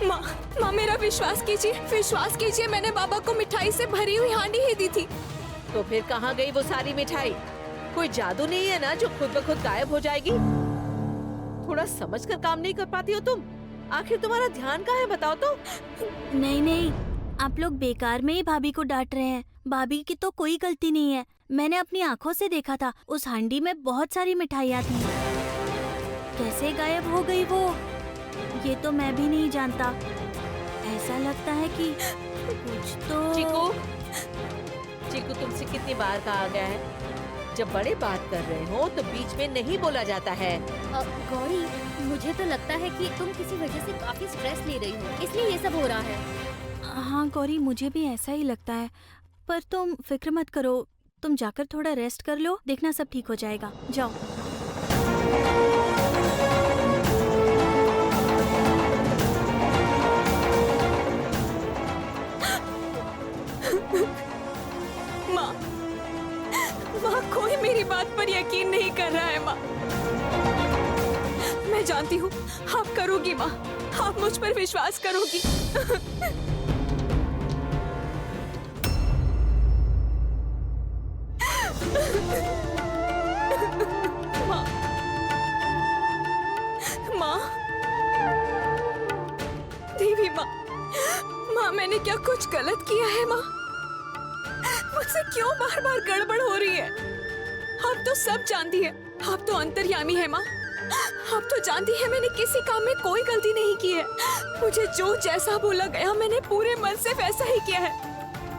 माँ माँ मेरा विश्वास कीजिए, मैंने बाबा को मिठाई से भरी हुई हांडी ही दी थी। तो फिर कहाँ गई वो सारी मिठाई? कोई जादू नहीं है ना जो खुद ब खुद गायब हो जाएगी? थोड़ा समझ कर काम नहीं कर पाती हो तुम? आखिर तुम्हारा ध्यान कहाँ है बताओ तो? नहीं नहीं, आप लोग बेकार में ही भाभी को डांट रहे हैं। भाभी की तो कोई गलती नहीं है। मैंने अपनी आँखों से देखा था, उस हांडी में बहुत सारी मिठाइयाँ थी। कैसे गायब हो गई वो, ये तो मैं भी नहीं जानता। ऐसा लगता है कि कुछ तो। चीकू तुमसे कितनी बार कहा गया है, जब बड़े बात कर रहे हो तो बीच में नहीं बोला जाता है। गौरी, मुझे तो लगता है कि तुम किसी वजह से काफी स्ट्रेस ले रही हो, इसलिए ये सब हो रहा है। हाँ गौरी, मुझे भी ऐसा ही लगता है, पर तुम फिक्र मत करो। तुम जाकर थोड़ा रेस्ट कर लो, देखना सब ठीक हो जाएगा। जाओ। माँ कोई मेरी बात पर यकीन नहीं कर रहा है। माँ मैं जानती हूँ आप करोगी। माँ आप मुझ पर विश्वास करोगी। माँ माँ देवी, माँ मैंने क्या कुछ गलत किया है? माँ मुझसे क्यों बार बार गड़बड़ हो रही है? आप तो सब जानती है, आप तो अंतर्यामी है। माँ आप तो जानती है मैंने किसी काम में कोई गलती नहीं की है। मुझे जो जैसा बोला गया मैंने पूरे मन से वैसा ही किया है।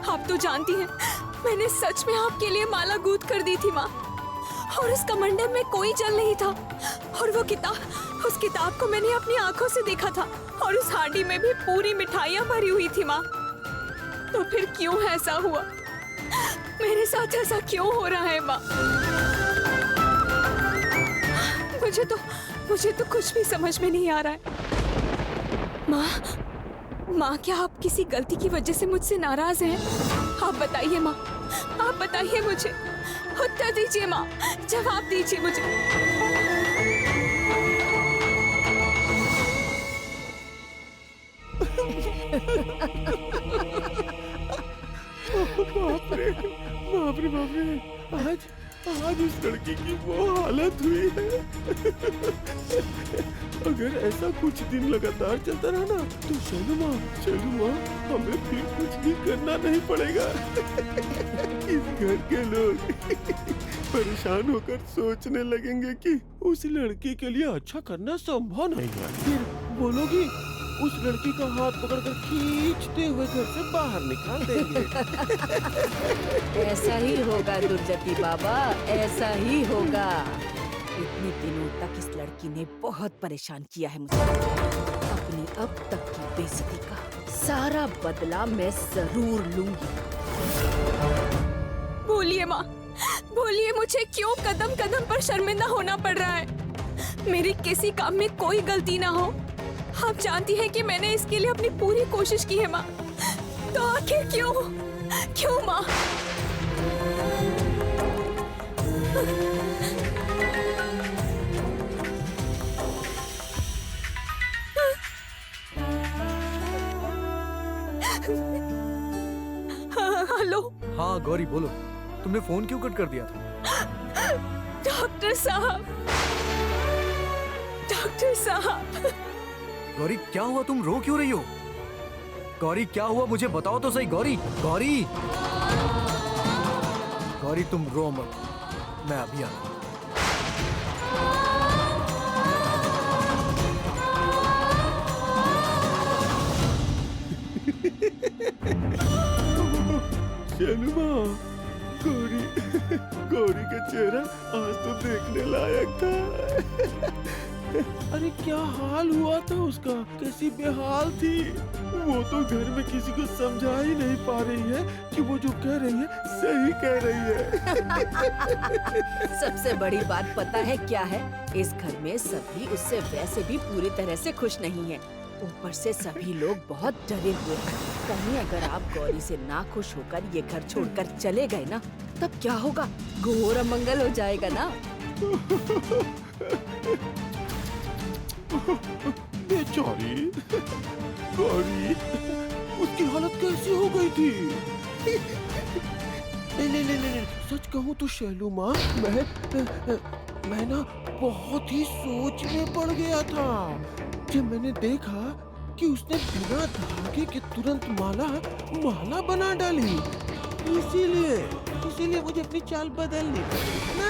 आप तो जानती है मैंने सच में आपके लिए माला गूंथ कर दी थी। माँ और उस कमंडल में कोई जल नहीं था, और वो किताब, उस किताब को मैंने अपनी आंखों से देखा था, और उस हांडी में भी पूरी मिठाइयाँ भरी हुई थी। माँ तो फिर क्यों ऐसा हुआ? मेरे साथ ऐसा क्यों हो रहा है? माँ मुझे तो कुछ भी समझ में नहीं आ रहा है। माँ क्या आप किसी गलती की वजह से मुझसे नाराज हैं? आप बताइए माँ, आप बताइए, मुझे उत्तर दीजिए। माँ जवाब दीजिए मुझे। बाप रे, आज उस लड़की की वो हालत हुई है। अगर ऐसा कुछ दिन लगातार चलता रहा ना तो चलो माँ हमें फिर कुछ भी करना नहीं पड़ेगा। इस घर के लोग परेशान होकर सोचने लगेंगे कि उस लड़की के लिए अच्छा करना संभव नहीं है। फिर बोलोगी उस लड़की का हाथ पकड़कर खींचते हुए घर से बाहर निकाल देंगे। ऐसा ही होगा दुर्जती बाबा, ऐसा ही होगा। इतने दिनों तक इस लड़की ने बहुत परेशान किया है मुझे। अपनी अब तक की बेइज्जती का सारा बदला मैं जरूर लूंगी। बोलिए माँ, बोलिए, मुझे क्यों कदम कदम पर शर्मिंदा होना पड़ रहा है? मेरी किसी काम में कोई गलती ना हो। आप जानती हैं कि मैंने इसके लिए अपनी पूरी कोशिश की है। माँ तो आखिर क्यों माँ? हेलो। हाँ गौरी बोलो, तुमने फोन क्यों कट कर दिया था? डॉक्टर साहब। गौरी क्या हुआ, तुम रो क्यों रही हो? गौरी क्या हुआ मुझे बताओ तो सही। गौरी तुम रो मत, मैं अभी आता हूँ। चलो माँ, गौरी का चेहरा आज तो देखने लायक था। अरे क्या हाल हुआ था उसका, कैसी बेहाल थी। वो तो घर में किसी को समझा ही नहीं पा रही है कि वो जो कह रही है सही कह रही है। सबसे बड़ी बात पता है क्या है? इस घर में सभी उससे वैसे भी पूरी तरह से खुश नहीं है। ऊपर से सभी लोग बहुत डरे हुए हैं। कहीं अगर आप गौरी से ना खुश होकर ये घर छोड़कर चले गए ना, तब क्या होगा? घोर अमंगल हो जाएगा ना। बेचारी। गौरी, उसकी हालत कैसी हो गई थी? नहीं, सच कहूँ तो शैलू माँ, मैं ना बहुत ही सोच में पड़ गया था जब मैंने देखा कि उसने बिना धागे के तुरंत माला बना डाली। इसीलिए मुझे अपनी चाल बदलनी पड़ी ना।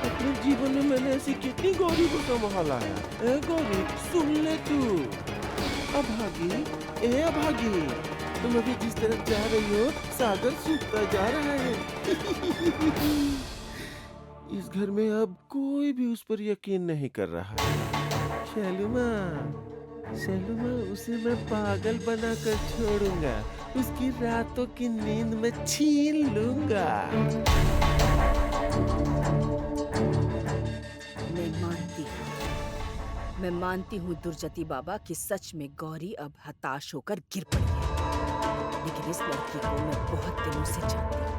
अपने जीवन में मैंने ऐसी कितनी गौरी को संभाला है। ए गौरी, सुन ले तू। अभागी, तुम अभी जिस तरफ जा रही हो, सागर सूखता जा रहा है। इस घर में अब कोई भी उस पर यकीन नहीं कर रहा है। शैलू माँ, उसे मैं पागल बनाकर छोड़ूंगा। उसकी रातों की नींद में छीन लूंगा। मैं मानती हूँ दुर्जती बाबा कि सच में गौरी अब हताश होकर गिर पड़ी है। लेकिन इस लड़की को मैं बहुत दिनों से जानती हूँ।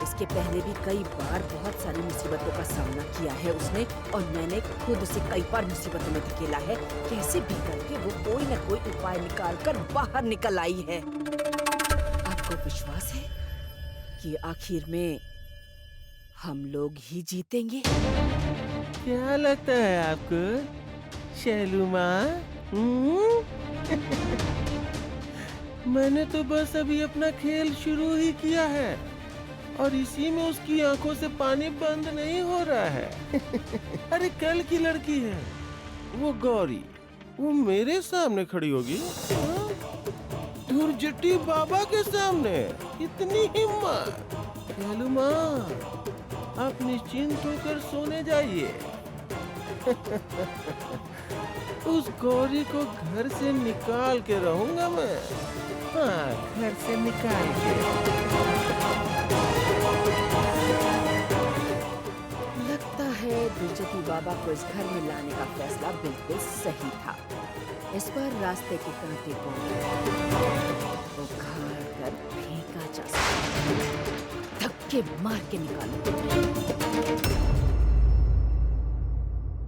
इसके पहले भी कई बार बहुत सारी मुसीबतों का सामना किया है उसने, और मैंने खुद उसे कई बार मुसीबतों में धकेला है। कैसे भी करके वो कोई न कोई उपाय निकाल कर बाहर निकल आई है। आपको विश्वास है कि आखिर में हम लोग ही जीतेंगे? क्या लगता है आपको शैलू माँ? मैंने तो बस अभी अपना खेल शुरू ही किया है, और इसी में उसकी आंखों से पानी बंद नहीं हो रहा है। अरे कल की लड़की है वो गौरी, वो मेरे सामने खड़ी होगी? दुर्जटी बाबा के सामने? इतनी हिम्मत? शैलू माँ, आप निश्चिंत होकर सोने जाइए। उस गौरी को घर से निकाल के रहूंगा मैं। हाँ, घर से निकाल के। लगता है दुर्जती बाबा को इस घर में लाने का फैसला बिल्कुल सही था। इस पर रास्ते के कांटे को उखाड़ कर फेंका जा सकता, धक्के मार के निकालो।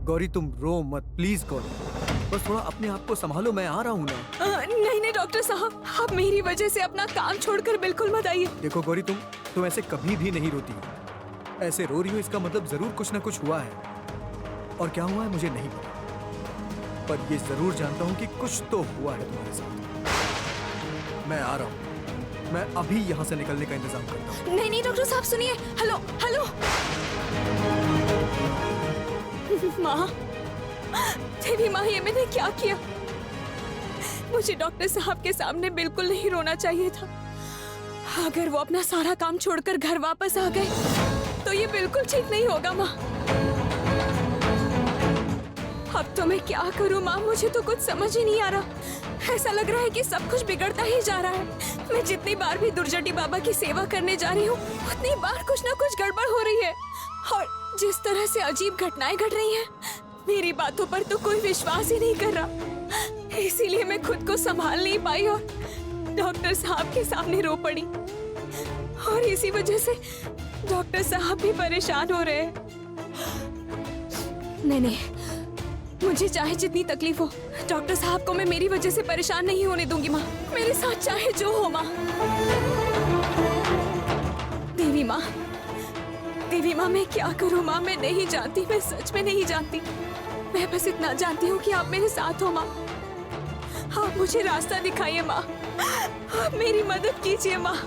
गौरी तुम रो मत प्लीज गौरी, बस थोड़ा अपने आप को संभालो, मैं आ रहा हूँ ना। नहीं डॉक्टर साहब, आप मेरी वजह से अपना काम छोड़कर बिल्कुल मत आइए। देखो गौरी, तुम ऐसे कभी भी नहीं रोती हो। ऐसे रो रही हो इसका मतलब जरूर कुछ ना कुछ हुआ है, और क्या हुआ है मुझे नहीं पता, पर ये जरूर जानता हूँ कि कुछ तो हुआ है तुम्हारे साथ। मैं आ रहा हूँ, मैं अभी यहाँ से निकलने का इंतजाम करता हूँ। नहीं डॉक्टर साहब सुनिए। हेलो माँ, देवी माँ, ये मैंने क्या किया? मुझे डॉक्टर साहब के सामने बिल्कुल नहीं रोना चाहिए था। अगर वो अपना सारा काम छोड़कर घर वापस आ गए तो ये बिल्कुल ठीक नहीं होगा माँ। अब तो मैं क्या करूँ माँ, मुझे तो कुछ समझ ही नहीं आ रहा। ऐसा लग रहा है कि सब कुछ बिगड़ता ही जा रहा है। मैं जितनी बार भी दुर्जटी बाबा की सेवा करने जा रही हूँ, उतनी बार कुछ ना कुछ गड़बड़ हो रही है, और जिस तरह से अजीब घटनाएं घट रही हैं, मेरी बातों पर तो कोई विश्वास ही नहीं कर रहा। इसीलिए मैं खुद को संभाल नहीं पाई और डॉक्टर साहब के सामने रो पड़ी, और इसी वजह से डॉक्टर साहब भी परेशान हो रहे हैं। नहीं, मुझे चाहे जितनी तकलीफ हो, डॉक्टर साहब को मैं मेरी वजह से परेशान नहीं होने दूंगी माँ। मेरे साथ चाहे जो हो माँ। देवी माँ, मैं क्या करूँ माँ? मैं नहीं जानती, मैं सच में नहीं जानती। मैं बस इतना जानती हूँ कि आप मेरे साथ हो माँ। आप मुझे रास्ता दिखाइए माँ, आप मेरी मदद कीजिए माँ।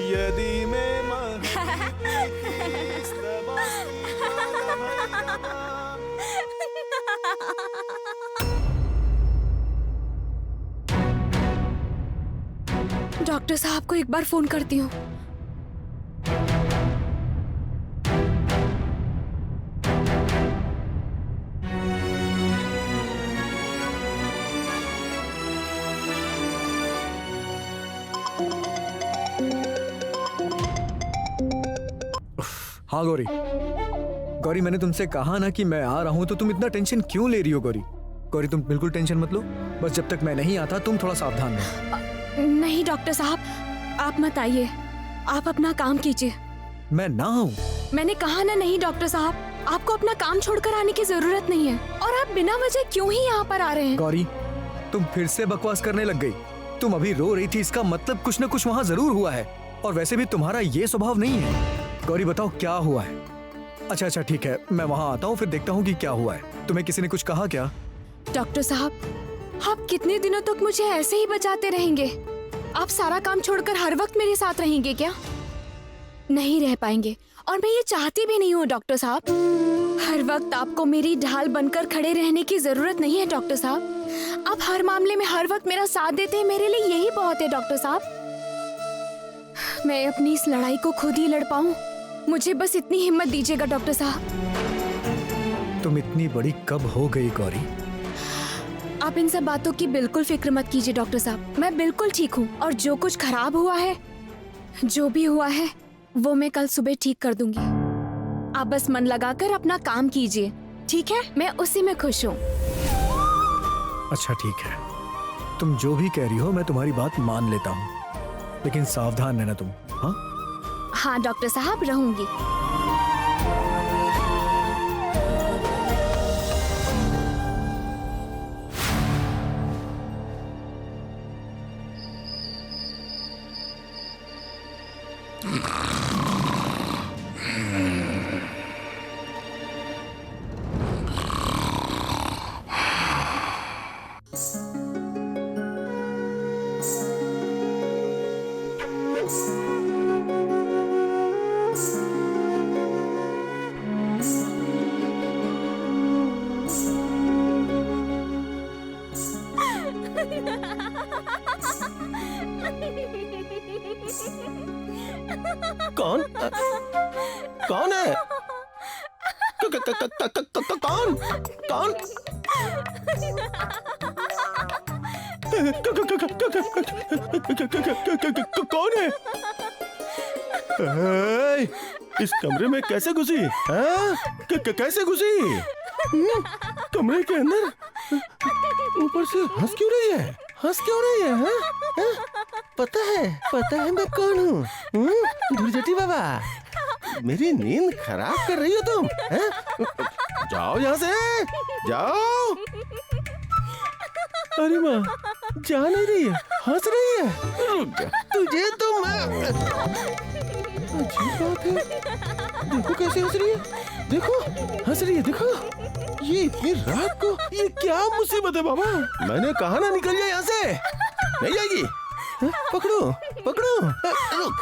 यदि मैं डॉक्टर साहब को एक बार फोन करती हूँ। हाँ गौरी, गौरी मैंने तुमसे कहा ना कि मैं आ रहा हूँ, तो तुम इतना टेंशन क्यों ले रही हो गौरी? गौरी तुम बिल्कुल टेंशन मत लो, बस जब तक मैं नहीं आता तुम थोड़ा सावधान रहो। नहीं डॉक्टर साहब, आप मत आइए, आप अपना काम कीजिए। मैं ना हूँ? मैंने कहा ना नहीं डॉक्टर साहब, आपको अपना काम छोड़कर आने की जरूरत नहीं है। और आप बिना वजह क्यों ही यहाँ पर आ रहे हैं? गौरी तुम फिर से बकवास करने लग गई। तुम अभी रो रही थी, इसका मतलब कुछ न कुछ वहाँ जरूर हुआ है। और वैसे भी तुम्हारा ये स्वभाव नहीं है। गौरी बताओ क्या हुआ है? अच्छा ठीक है, मैं वहाँ आता हूँ, फिर देखता हूँ कि क्या हुआ है। तुम्हें किसी ने कुछ कहा क्या? डॉक्टर साहब, आप कितने दिनों तक मुझे ऐसे ही बचाते रहेंगे? आप सारा काम छोड़कर हर वक्त मेरे साथ रहेंगे क्या? नहीं रह पाएंगे, और मैं ये चाहती भी नहीं हूँ डॉक्टर साहब। हर वक्त आपको मेरी ढाल बनकर खड़े रहने की जरूरत नहीं है डॉक्टर साहब। आप हर मामले में हर वक्त मेरा साथ देते हैं, मेरे लिए यही बहुत है डॉक्टर साहब। मैं अपनी इस लड़ाई को खुद ही लड़ पाऊँ, मुझे बस इतनी हिम्मत दीजिएगा डॉक्टर साहब। तुम इतनी बड़ी कब हो गई गौरी? आप इन सब बातों की बिल्कुल फिक्र मत कीजिए डॉक्टर साहब, मैं बिल्कुल ठीक हूँ। और जो कुछ खराब हुआ है, जो भी हुआ है, वो मैं कल सुबह ठीक कर दूंगी। आप बस मन लगाकर अपना काम कीजिए, ठीक है? मैं उसी में खुश हूँ। अच्छा ठीक है, तुम जो भी कह रही हो मैं तुम्हारी बात मान लेता हूँ, लेकिन सावधान रहना तुम। हाँ हाँ डॉक्टर साहब, रहूंगी। कौन कौन है? कौन कौन कौन है? इस कमरे में कैसे घुसी? कैसे घुसी? कमरे के अंदर ऊपर से हंस क्यों रही है? हंस क्यों रही है? पता है मैं कौन हूँ? धुरजटी बाबा, मेरी नींद खराब कर रही हो तुम? जाओ यहाँ से, जाओ। अरे माँ, जा नहीं रही है, हंस रही है। तुझे तो मैं, अजीब बात है। देखो कैसे हंस रही है, देखो हंस रही है, देखो। ये इतनी रात को ये क्या मुसीबत है बाबा? मैंने कहा ना निकल जाए यहाँ से, नहीं जाएगी। पकड़ो पकड़ो, रुक।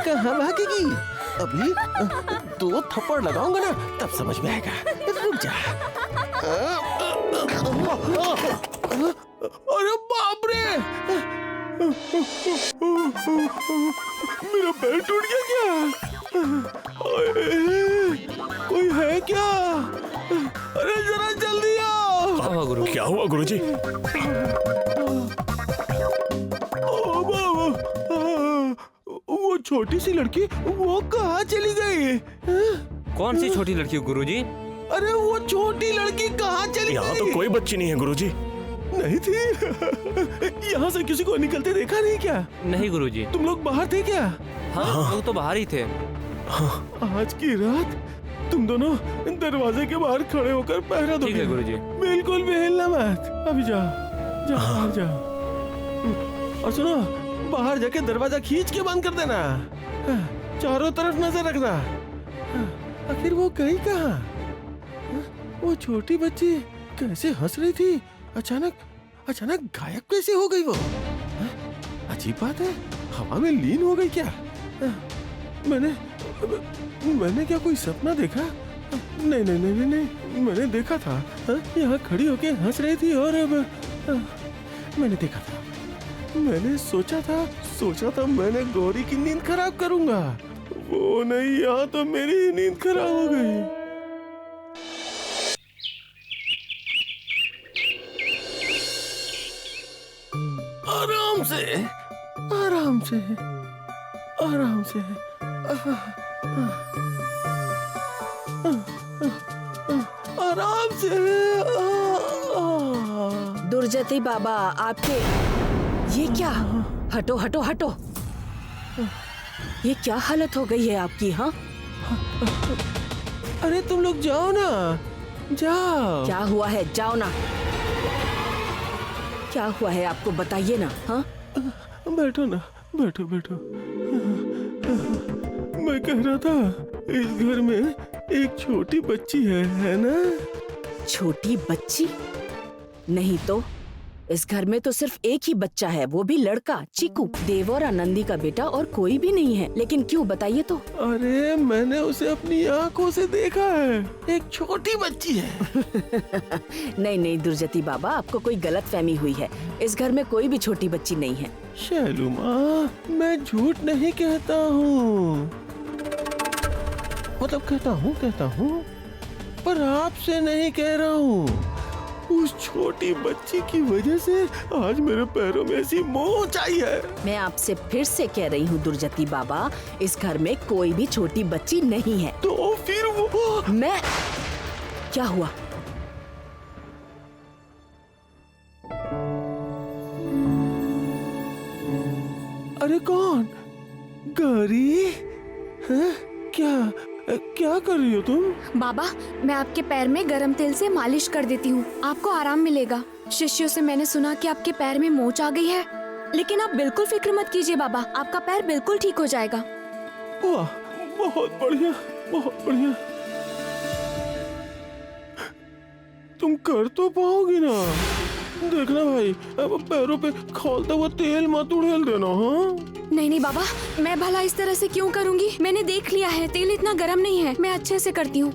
कहाँ भागेगी? अभी 2 थप्पड़ लगाऊंगा ना, तब समझ में आएगा। रुक जा। अरे बाप रे, मेरा पैर टूट गया क्या? कोई है क्या? अरे जरा जल्दी आओ। क्या हुआ गुरु? क्या हुआ गुरुजी? वो छोटी सी लड़की वो कहाँ चली गई? कौन सी छोटी लड़की गुरुजी? अरे वो छोटी लड़की कहाँ चली यहाँ गई? तो कोई बच्ची नहीं है गुरुजी। नहीं थी? यहाँ से किसी को निकलते देखा नहीं क्या? नहीं गुरुजी। तुम लोग बाहर थे क्या? हाँ, लोग तो बाहर ही थे। आज की रात तुम दोनों दरवाजे के बाहर खड़े होकर पहरा दो। ठीक है गुरुजी। बिल्कुल भी हिलना मत। अभी जाओ, जाओ बाहर जाओ। और सुनो, बाहर जाके दरवाजा खींच के बंद कर देना। चारों तरफ नजर रखना। आखिर वो गई कहाँ? वो छोटी बच्ची कैसे हंस रही थी, अचानक गायब कैसे हो गई वो? अजीब बात है, हवा में लीन हो गई क्या? मैंने क्या कोई सपना देखा? नहीं, मैंने देखा था यहाँ खड़ी होके हंस रही थी, और अब मैंने देखा था, मैंने सोचा था मैंने गौरी की नींद खराब करूंगा। वो नहीं, यहाँ तो मेरी ही नींद खराब हो गई। आराम से, आराम से, आराम से। आराम से। दुर्जती बाबा, आपके ये क्या? हटो हटो हटो। ये क्या हालत हो गई है आपकी? हाँ, अरे तुम लोग जाओ ना, जाओ। क्या हुआ है? जाओ ना। क्या हुआ है आपको, बताइए ना। हाँ, बैठो ना, बैठो बैठो। मैं कह रहा था, इस घर में एक छोटी बच्ची है ना? छोटी बच्ची? नहीं तो इस घर में तो सिर्फ एक ही बच्चा है, वो भी लड़का, चीकू। देव और आनंदी का बेटा और कोई भी नहीं है। लेकिन क्यों, बताइए तो। अरे मैंने उसे अपनी आंखों से देखा है, एक छोटी बच्ची है। नहीं नहीं दुर्जती बाबा, आपको कोई गलत फहमी हुई है। इस घर में कोई भी छोटी बच्ची नहीं है। शैलू माँ, मैं झूठ नहीं कहता हूँ, मतलब कहता हूँ, पर आपसे नहीं कह रहा हूँ। उस छोटी बच्ची की वजह से आज मेरे पैरों में ऐसी मोच आई है। मैं आपसे फिर से कह रही हूँ दुर्जती बाबा, इस घर में कोई भी छोटी बच्ची नहीं है। तो फिर वो मैं क्या हुआ? अरे कौन? गौरी? हैं? क्या कर रही हो तुम? बाबा, मैं आपके पैर में गरम तेल से मालिश कर देती हूँ, आपको आराम मिलेगा। शिष्यों से मैंने सुना कि आपके पैर में मोच आ गई है, लेकिन आप बिल्कुल फिक्र मत कीजिए बाबा, आपका पैर बिल्कुल ठीक हो जाएगा। वाह, बहुत बढ़िया, बहुत बढ़िया। तुम कर तो पाओगी ना? देखना भाई, अब पैरों पे खौलता हुआ तेल मत उड़ेल देना। हाँ, नहीं नहीं बाबा, मैं भला इस तरह से क्यों करूँगी? मैंने देख लिया है, तेल इतना गरम नहीं है, मैं अच्छे से करती हूँ।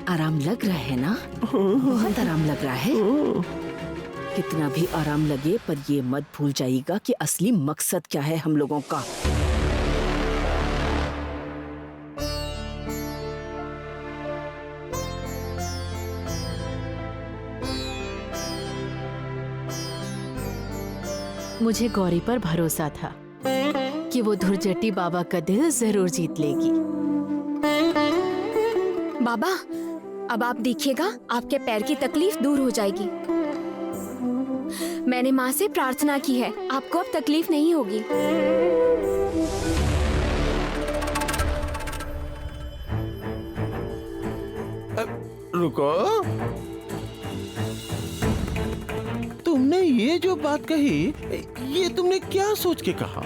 आराम लग रहा है ना? बहुत आराम लग रहा है। कितना भी आराम लगे, पर ये मत भूल जाइएगा कि असली मकसद क्या है हम लोगों का। मुझे गौरी पर भरोसा था कि वो धुरजटी बाबा का दिल जरूर जीत लेगी। बाबा, अब आप देखिएगा, आपके पैर की तकलीफ दूर हो जाएगी। मैंने माँ से प्रार्थना की है, आपको अब तकलीफ नहीं होगी। रुको, तुमने ये जो बात कही, ये तुमने क्या सोच के कहा?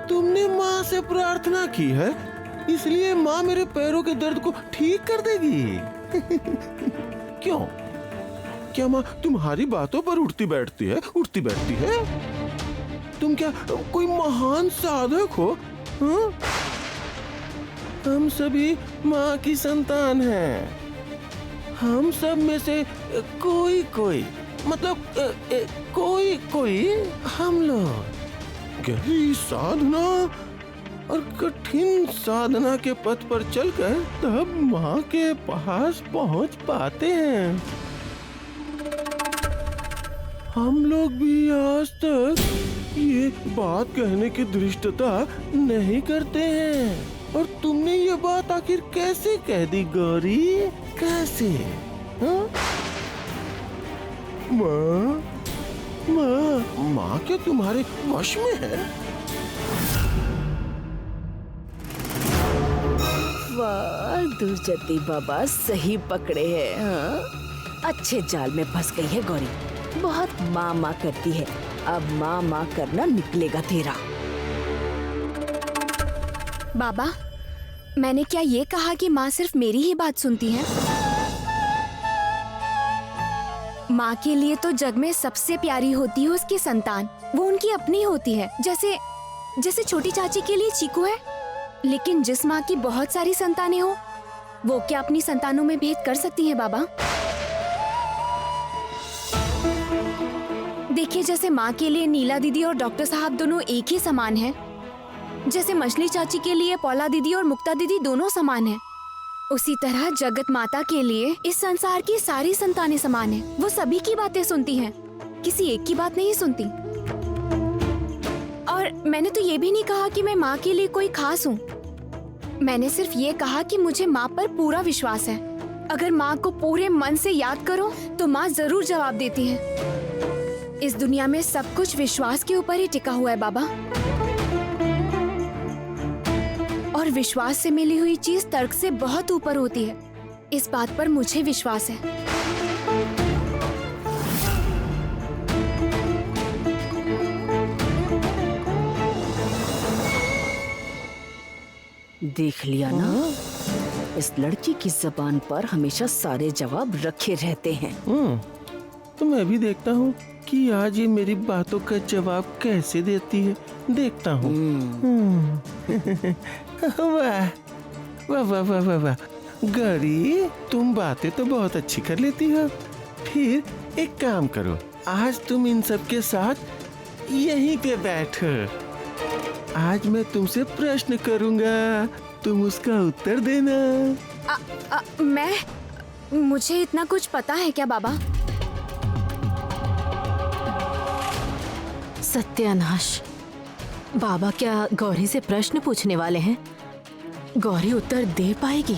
तुमने माँ से प्रार्थना की है, इसलिए माँ मेरे पैरों के दर्द को ठीक कर देगी। क्यों? क्या माँ तुम्हारी बातों पर उठती बैठती है? तुम क्या कोई महान साधक हो? हाँ? हम सभी माँ की संतान हैं। हम सब में से कोई मतलब कोई हम लोग गहरी साधना और कठिन साधना के पथ पर चलकर तब माँ के पास पहुँच पाते हैं। हम लोग भी आज तक ये बात कहने की धृष्टता नहीं करते हैं, और तुमने ये बात आखिर कैसे कह दी गौरी? कैसे? हाँ? माँ क्या तुम्हारे वश में है? वाह, दुर्जती बाबा सही पकड़े हैं। हाँ? अच्छे जाल में फंस गई है गौरी। बहुत माँ करती है, अब माँ करना निकलेगा तेरा। बाबा, मैंने क्या ये कहा कि माँ सिर्फ मेरी ही बात सुनती है? माँ के लिए तो जग में सबसे प्यारी होती है उसकी संतान, वो उनकी अपनी होती है। जैसे छोटी चाची के लिए चीकू है। लेकिन जिस माँ की बहुत सारी संतानें हो, वो क्या अपनी संतानों में भेद कर सकती है बाबा? देखिए, जैसे माँ के लिए नीला दीदी और डॉक्टर साहब दोनों एक ही समान हैं, जैसे मछली चाची के लिए पौला दीदी और मुक्ता दीदी दोनों समान हैं, उसी तरह जगत माता के लिए इस संसार की सारी संतानें समान हैं। वो सभी की बातें सुनती हैं, किसी एक की बात नहीं सुनती। और मैंने तो ये भी नहीं कहा कि मैं माँ के लिए कोई खास हूँ। मैंने सिर्फ ये कहा कि मुझे माँ पर पूरा विश्वास है। अगर माँ को पूरे मन से याद करो तो माँ जरूर जवाब देती है। इस दुनिया में सब कुछ विश्वास के ऊपर ही टिका हुआ है बाबा, और विश्वास से मिली हुई चीज तर्क से बहुत ऊपर होती है। इस बात पर मुझे विश्वास है। देख लिया ना, इस लड़की की जबान पर हमेशा सारे जवाब रखे रहते हैं। तो मैं भी देखता हूँ कि आज ये मेरी बातों का जवाब कैसे देती है। देखता हूँ। वाह वाह वाह वाह वाह वाह, गौरी तुम बातें तो बहुत अच्छी कर लेती हो। फिर एक काम करो, आज तुम इन सब के साथ यहीं पे बैठो। आज मैं तुमसे प्रश्न करूंगा, तुम उसका उत्तर देना। मुझे इतना कुछ पता है क्या बाबा? सत्यानाश, बाबा क्या गौरी से प्रश्न पूछने वाले हैं? गौरी उत्तर दे पाएगी?